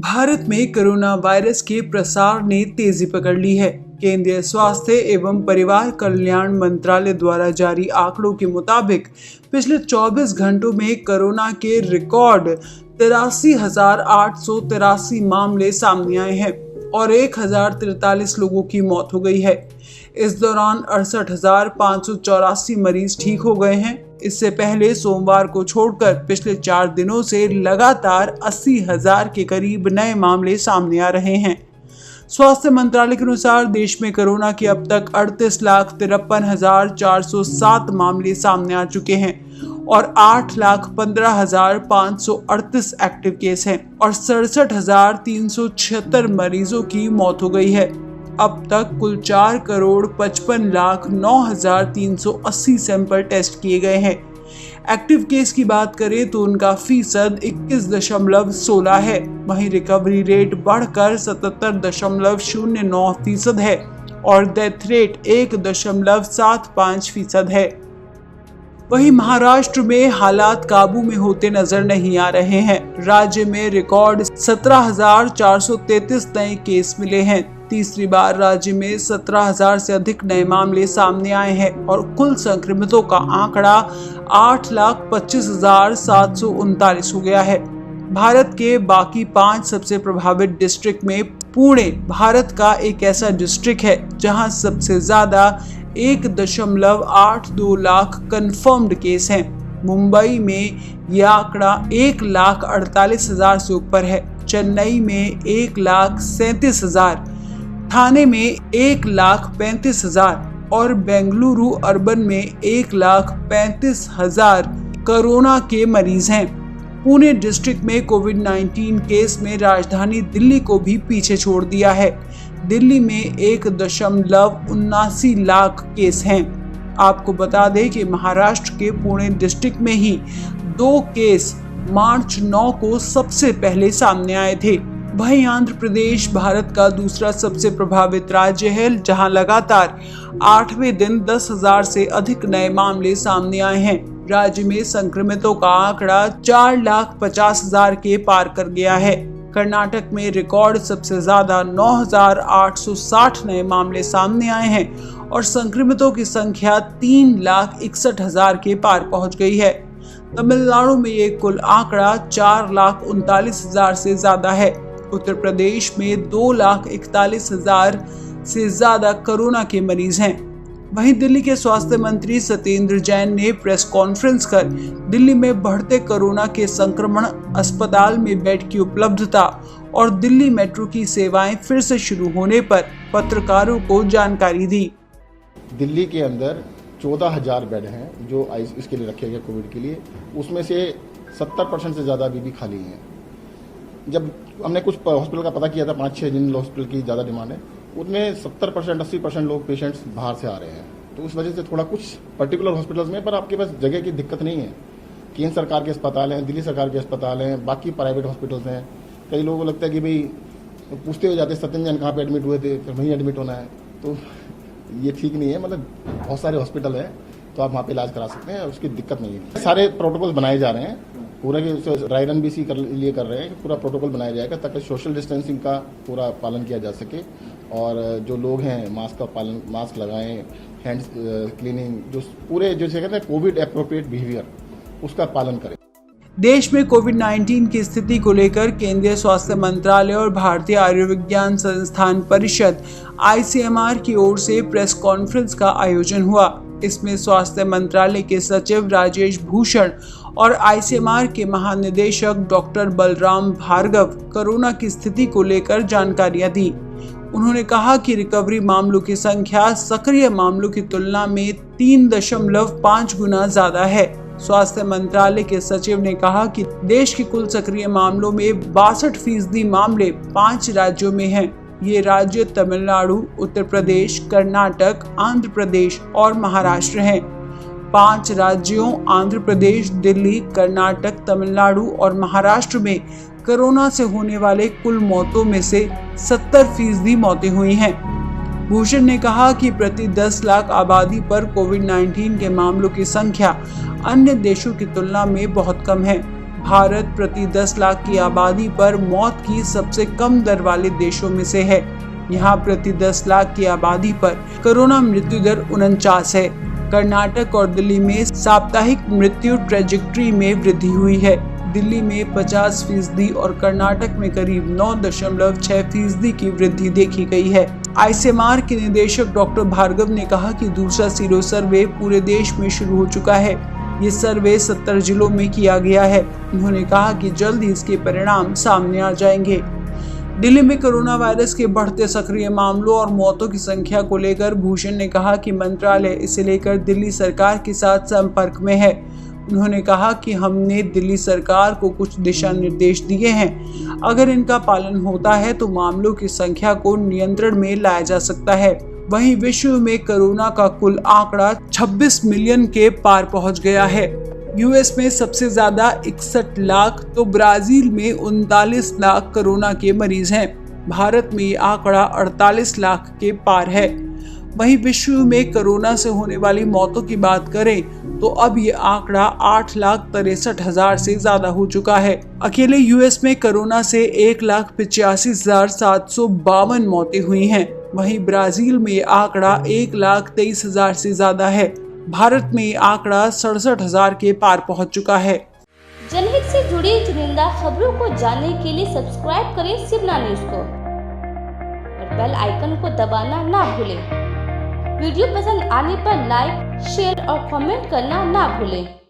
भारत में corona virus के प्रसार ने तेजी पकड़ ली है। केंद्रीय स्वास्थ्य एवं परिवार कल्याण मंत्रालय द्वारा जारी आंकड़ों के मुताबिक पिछले 24 घंटों में कोरोना के रिकॉर्ड 83,883 मामले सामने आए हैं और 1,043 लोगों की मौत हो गई है। इस दौरान 68,584 मरीज ठीक हो गए हैं। इससे पहले सोमवार को छोड़कर पिछले 4 दिनों से लगातार 80,000 के करीब नए मामले सामने आ रहे हैं। स्वास्थ्य मंत्रालय के अनुसार देश में कोरोना के अब तक 38,53,407 मामले सामने आ चुके हैं और 8,15,538 एक्टिव केस हैं और 67,376 मरीजों की मौत हो गई है। अब तक कुल 4,55,09,380 सैंपल टेस्ट किए गए हैं। एक्टिव केस की बात करें तो उनका फीसद 21.16 है। वहीं रिकवरी रेट बढ़कर 77.09% है और डेथ रेट 1.75% है। वहीं महाराष्ट्र में हालात काबू में होते नजर नहीं आ रहे हैं। राज्य में रिकॉर्ड 17,433 नए केस मिले हैं। तीसरी बार राज्य में 17,000 से अधिक नए मामले सामने आए हैं और कुल संक्रमितों का आंकड़ा 8,25,739 हो गया है। भारत के बाकी 5 सबसे प्रभावित डिस्ट्रिक्ट में पुणे भारत का एक ऐसा डिस्ट्रिक्ट है जहां सबसे ज्यादा 1.82 लाख कंफर्म्ड केस हैं। मुंबई में यह आंकड़ा 1,48,000 से ऊपर है। चेन्नई में 1,37,000, ठाणे में 1,35,000 और बेंगलुरु अर्बन में 1,35,000 कोरोना के मरीज हैं। पुणे डिस्ट्रिक्ट में कोविड-19 केस में राजधानी दिल्ली को भी पीछे छोड़ दिया है। दिल्ली में 1.79 लाख केस हैं। आपको बता दें कि महाराष्ट्र के पुणे डिस्ट्रिक्ट में ही 2 केस मार्च 9 को सबसे पहले सामने आए थे। वहीं आंध्र प्रदेश भारत का दूसरा सबसे प्रभावित राज्य है, जहां लगातार 8वें दिन 10,000 से अधिक नए मामले सामने आए हैं। राज्य में संक्रमितों का आंकड़ा 4,50,000 के पार कर गया है। कर्नाटक में रिकॉर्ड सबसे ज्यादा 9,860 नए मामले सामने आए हैं और संक्रमितों की संख्या 3,61,000 के पार पहुंच गई है। तमिलनाडु में ये कुल आंकड़ा 4,39,000 से ज्यादा है। उत्तर प्रदेश में 2,41,000 से ज्यादा कोरोना के मरीज हैं। वहीं दिल्ली के स्वास्थ्य मंत्री सत्येंद्र जैन ने प्रेस कॉन्फ्रेंस कर दिल्ली में बढ़ते कोरोना के संक्रमण, अस्पताल में बेड की उपलब्धता और दिल्ली मेट्रो की सेवाएं फिर से शुरू होने पर पत्रकारों को जानकारी दी। दिल्ली के अंदर 14,000 बेड हैं जो इसके लिए रखे गए कोविड के लिए, उसमें से 70% से ज़्यादा अभी भी खाली हैं। जब हमने कुछ हॉस्पिटल का पता किया था, 5-6 जिन हॉस्पिटल की ज़्यादा डिमांड है, उनमें 70% 80% लोग पेशेंट्स बाहर से आ रहे हैं। तो उस वजह से थोड़ा कुछ पर्टिकुलर हॉस्पिटल्स में, पर आपके पास जगह की दिक्कत नहीं है। केंद्र सरकार के अस्पताल हैं, दिल्ली सरकार के अस्पताल हैं, बाकी प्राइवेट हॉस्पिटल्स हैं। कई लोगों को लगता है कि भाई पूछते हुए जाते सत्येंद्र कहाँ पे एडमिट हुए थे, फिर वहीं एडमिट होना है, तो ये ठीक नहीं है। मतलब बहुत सारे हॉस्पिटल हैं तो आप वहाँ पे इलाज करा सकते हैं, उसकी दिक्कत नहीं है। सारे प्रोटोकॉल बनाए जा रहे हैं, पूरा ड्राई रन भी इसी लिए कर रहे हैं कि पूरा प्रोटोकॉल बनाया जाएगा ताकि सोशल डिस्टेंसिंग का पूरा पालन किया जा सके और जो लोग हैं मास्क का पालन, मास्क लगाएं, हैंड क्लीनिंग, जो पूरे जो कहते हैं कोविड एप्रोप्रिएट बिहेवियर, उसका पालन करें। देश में कोविड-19 की स्थिति को लेकर केंद्रीय स्वास्थ्य मंत्रालय और भारतीय आयुर्विज्ञान संस्थान परिषद ICMR की ओर से प्रेस कॉन्फ्रेंस का आयोजन हुआ। इसमें स्वास्थ्य मंत्रालय के सचिव राजेश भूषण और ICMR के महानिदेशक डॉक्टर बलराम भार्गव कोरोना की स्थिति को लेकर जानकारियां दी। उन्होंने कहा कि रिकवरी मामलों की संख्या सक्रिय मामलों की तुलना में 3.5 गुना ज्यादा है। स्वास्थ्य मंत्रालय के सचिव ने कहा कि देश के कुल सक्रिय मामलों में 62% मामले 5 राज्यों में हैं। ये राज्य तमिलनाडु, उत्तर प्रदेश, कर्नाटक, आंध्र प्रदेश और महाराष्ट्र हैं। 5 राज्यों आंध्र प्रदेश, दिल्ली, कर्नाटक, तमिलनाडु और महाराष्ट्र में कोरोना से होने वाले कुल मौतों में से 70% मौतें हुई हैं। भूषण ने कहा कि प्रति 10 लाख आबादी पर कोविड-19 के मामलों की संख्या अन्य देशों की तुलना में बहुत कम है। भारत प्रति 10 लाख की आबादी पर मौत की सबसे कम दर वाले देशों में से है। यहाँ प्रति 10 लाख की आबादी पर कोरोना मृत्यु दर 49 है। कर्नाटक और दिल्ली में साप्ताहिक मृत्यु ट्रेजेक्ट्री में वृद्धि हुई है। दिल्ली में 50% और कर्नाटक में करीब 9.6% की वृद्धि देखी गई है। आईसीएमआर के निदेशक डॉक्टर भार्गव ने कहा कि दूसरा सीरो सर्वे पूरे देश में शुरू हो चुका है। ये सर्वे 70 जिलों में किया गया है। उन्होंने कहा कि जल्द ही इसके परिणाम सामने आ जाएंगे। दिल्ली में कोरोना वायरस के बढ़ते सक्रिय मामलों और मौतों की संख्या को लेकर भूषण ने कहा कि मंत्रालय इसे लेकर दिल्ली सरकार के साथ संपर्क में है। उन्होंने कहा कि हमने दिल्ली सरकार को कुछ दिशा निर्देश दिए हैं। अगर इनका पालन होता है तो मामलों की संख्या को नियंत्रण में लाया जा सकता है। वहीं विश्व में कोरोना का कुल आंकड़ा 26 मिलियन के पार पहुंच गया है। यूएस में सबसे ज्यादा 61 लाख तो ब्राजील में 39 लाख कोरोना के मरीज हैं। भारत में ये आंकड़ा 48 लाख के पार है। वहीं विश्व में कोरोना से होने वाली मौतों की बात करें तो अब ये आंकड़ा 8,63,000 से ज्यादा हो चुका है। अकेले यूएस में कोरोना से 1,85,752 मौतें हुई हैं। वहीं ब्राजील में ये आंकड़ा 1,23,000 से ज्यादा है। भारत में ये आंकड़ा 67,000 के पार पहुंच चुका है। जनहित से जुड़ी चुनिंदा खबरों को जानने के लिए सब्सक्राइब करें शिवना न्यूज को और बेल आइकन को दबाना ना भूलें। वीडियो पसंद आने पर लाइक, शेयर और कमेंट करना ना भूलें।